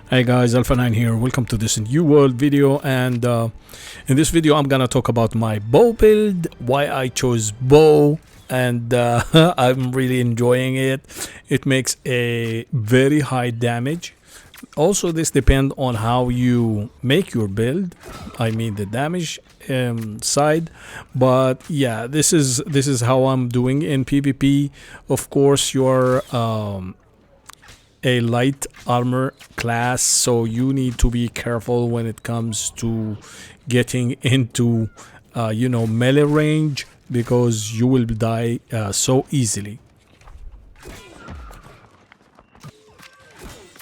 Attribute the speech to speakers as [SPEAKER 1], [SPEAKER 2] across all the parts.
[SPEAKER 1] Hey guys, Alpha 9 here. Welcome to this new world video, and in this video I'm gonna talk about my bow build, why I chose bow, and I'm really enjoying it. It makes a very high damage. Also, this depends on how you make your build. I mean the damage side, but yeah, this is how I'm doing in PvP. Of course, you're a light armor class, so you need to be careful when it comes to getting into melee range, because you will die so easily.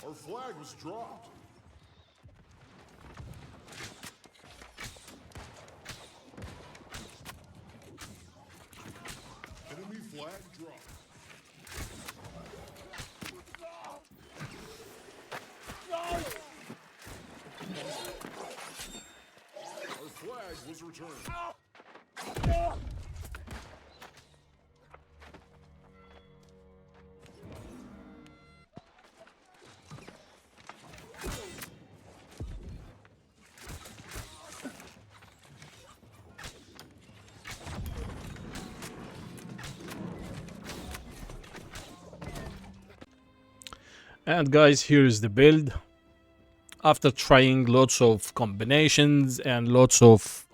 [SPEAKER 2] Our flag was dropped. Enemy flag dropped. Our flag was returned.
[SPEAKER 1] And guys, here is the build. After trying lots of combinations and lots of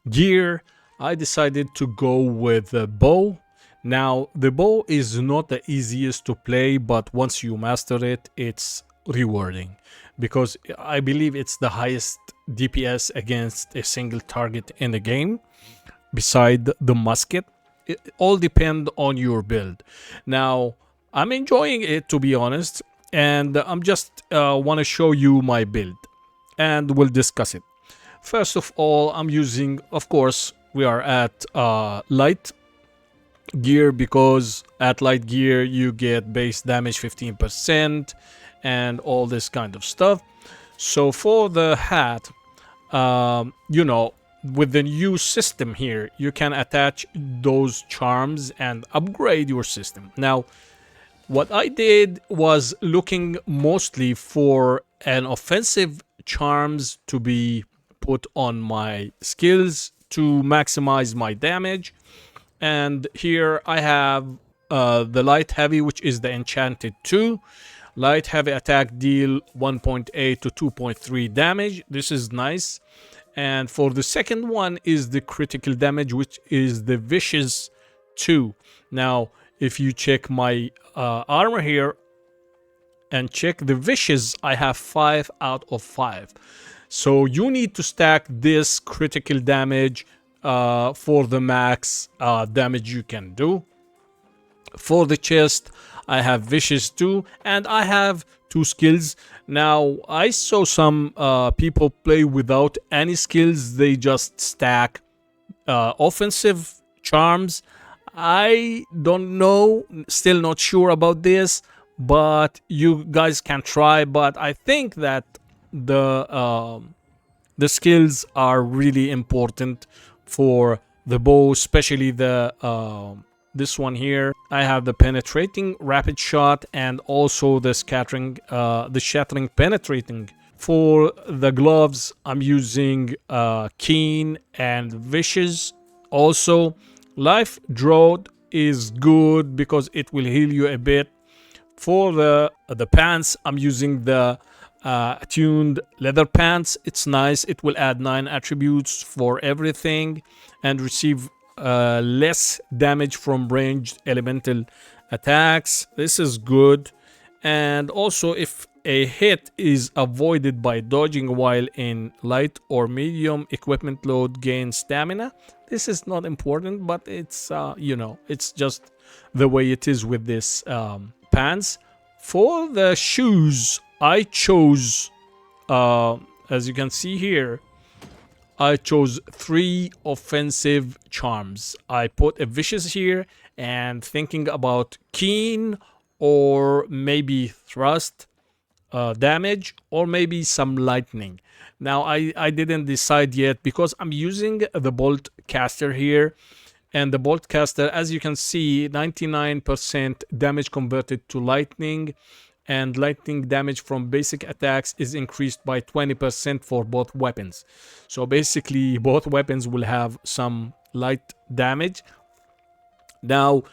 [SPEAKER 1] gear, I decided to go with the bow. Now, the bow is not the easiest to play, but once you master it, it's rewarding, because I believe it's the highest DPS against a single target in the game, beside the musket. It all depends on your build. Now, I'm enjoying it, to be honest, and I'm just want to show you my build, and we'll discuss it. First of all, I'm using, of course, we are at light gear, because at light gear you get base damage 15% and all this kind of stuff. So for the hat, with the new system here, you can attach those charms and upgrade your system. Now, what I did was looking mostly for an offensive charms to be put on my skills to maximize my damage. And here I have the light heavy, which is the enchanted 2. Light heavy attack deal 1.8 to 2.3 damage. This is nice. And for the second one is the critical damage, which is the vicious 2. Now, if you check my armor here and check the vicious, I have 5 out of 5. So you need to stack this critical damage for the max damage you can do. For the chest, I have vicious 2, and I have 2 skills. Now, I saw some people play without any skills. They just stack offensive charms. I don't know, still not sure about this, but you guys can try. But I think that the skills are really important for the bow, especially the this one here. I have the penetrating rapid shot and also the shattering penetrating. For the gloves, I'm using keen and vicious. Also, life drought is good because it will heal you a bit. For the pants, I'm using the attuned leather pants. It's nice. It will add 9 attributes for everything and receive less damage from ranged elemental attacks. This is good. And also, if a hit is avoided by dodging while in light or medium equipment load, gain stamina. This is not important, but it's it's just the way it is with this pants. For the shoes, I chose as you can see here, I chose 3 offensive charms. I put a vicious here and thinking about keen or maybe thrust damage, or maybe some lightning. Now I didn't decide yet, because I'm using the bolt caster here, and the bolt caster, as you can see, 99% damage converted to lightning, and lightning damage from basic attacks is increased by 20% for both weapons. So basically both weapons will have some light damage. Now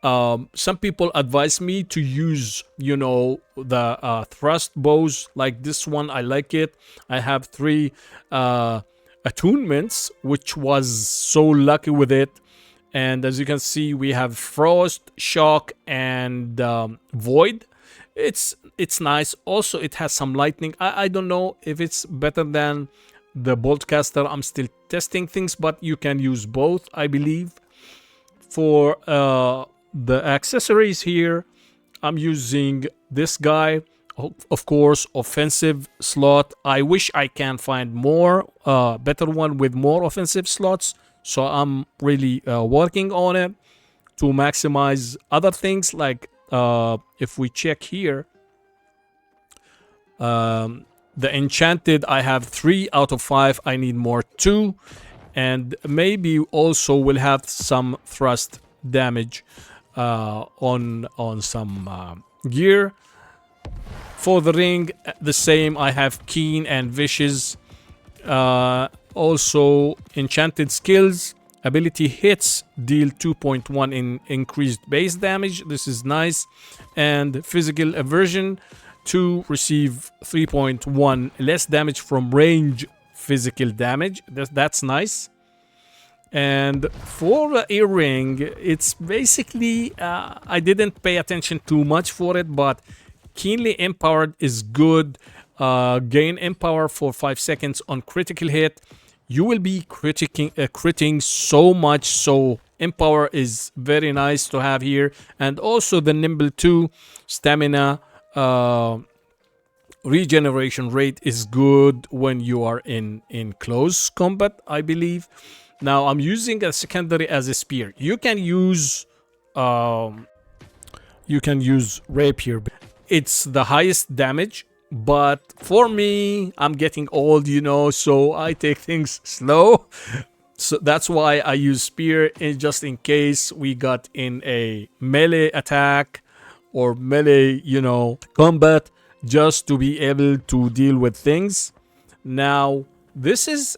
[SPEAKER 1] some people advise me to use, you know, the thrust bows like this one. I like it. I have 3 attunements, which was so lucky with it. And as you can see, we have frost, shock, and void. It's nice. Also, it has some lightning. I don't know if it's better than the boltcaster. I'm still testing things, but you can use both, I believe. For the accessories here, I'm using this guy, of course, offensive slot. I wish I can find more better one with more offensive slots, so I'm really working on it to maximize other things. Like if we check here, the enchanted, I have 3 out of 5. I need more 2, and maybe also will have some thrust damage on some gear. For the ring, the same. I have keen and vicious. Also enchanted skills, ability hits deal 2.1 in increased base damage. This is nice. And physical aversion to receive 3.1 less damage from range physical damage. That's nice. And for the earring, it's basically I didn't pay attention too much for it, but keenly empowered is good. Gain empower for 5 seconds on critical hit. You will be critting so much, so empower is very nice to have here. And also the nimble 2 stamina regeneration rate is good when you are in close combat, I believe. Now I'm using a secondary as a spear. You can use rapier. It's the highest damage, but for me, I'm getting old, you know, so I take things slow. So that's why I use spear, just in case we got in a melee attack or melee, you know, combat, just to be able to deal with things. Now this is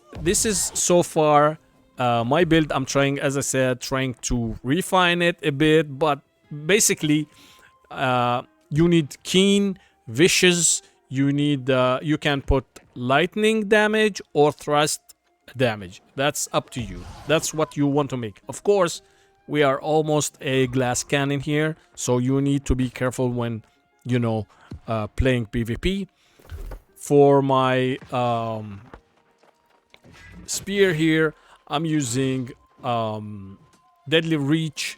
[SPEAKER 1] so far my build. I'm trying, as I said, trying to refine it a bit, but basically you need keen, vicious. You need you can put lightning damage or thrust damage. That's up to you. That's what you want to make. Of course, we are almost a glass cannon here, so you need to be careful when, you know, playing PvP. For my spear here, I'm using deadly reach,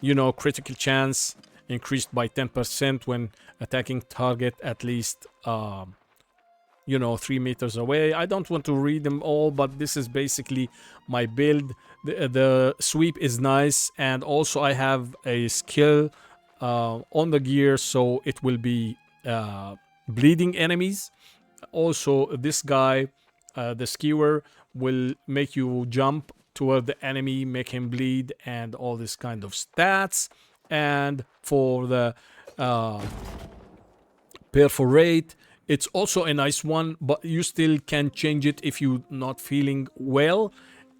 [SPEAKER 1] you know, critical chance increased by 10% when attacking target at least you know, 3 meters away. I don't want to read them all, but this is basically my build. The sweep is nice, and also I have a skill on the gear, so it will be bleeding enemies. Also this guy, the skewer, will make you jump toward the enemy, make him bleed, and all this kind of stats. And for the perforate, it's also a nice one, but you still can change it if you're not feeling well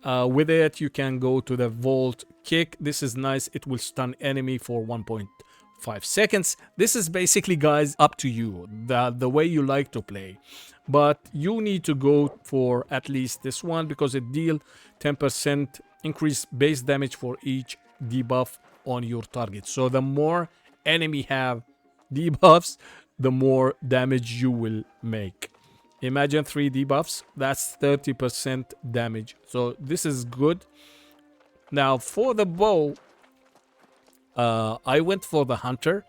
[SPEAKER 1] with it. You can go to the volt kick. This is nice. It will stun enemy for 1.5 seconds. This is basically, guys, up to you, the way you like to play. But you need to go for at least this one because it deals 10% increased base damage for each debuff on your target. So the more enemy have debuffs, the more damage you will make. Imagine 3 debuffs, that's 30% damage. So this is good. Now for the bow, I went for the hunter.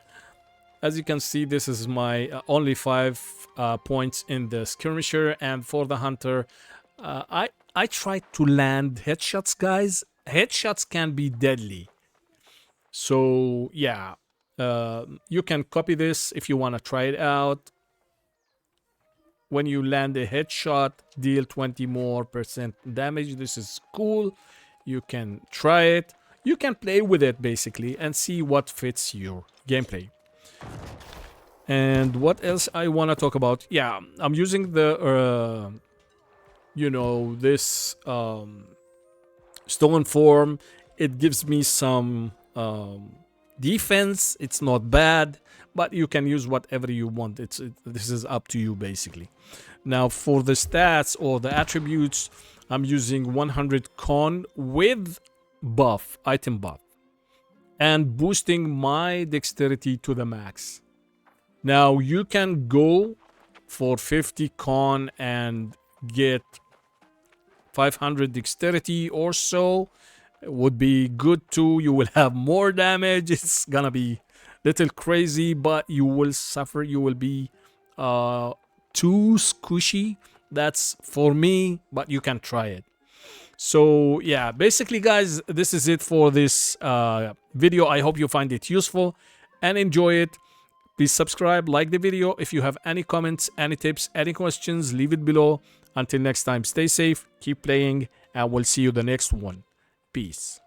[SPEAKER 1] As you can see, this is my only 5 points in the skirmisher, and for the hunter, I tried to land headshots, guys. Headshots can be deadly. So yeah, you can copy this if you want to try it out. When you land a headshot, deal 20% more damage. This is cool. You can try it. You can play with it basically and see what fits your gameplay. And what else I want to talk about? Yeah, I'm using the this stone form. It gives me some defense. It's not bad, but you can use whatever you want. This is up to you basically. Now for the stats or the attributes, I'm using 100 con with buff, item buff, and boosting my dexterity to the max. Now you can go for 50 con and get 500 dexterity or so. It would be good too. You will have more damage. It's gonna be little crazy, but you will suffer. You will be too squishy. That's for me, but you can try it. So yeah, basically guys, this is it for this video. I hope you find it useful and enjoy it. Please subscribe, like the video. If you have any comments, any tips, any questions, leave it below. Until next time, stay safe, keep playing, and we'll see you the next one. Peace.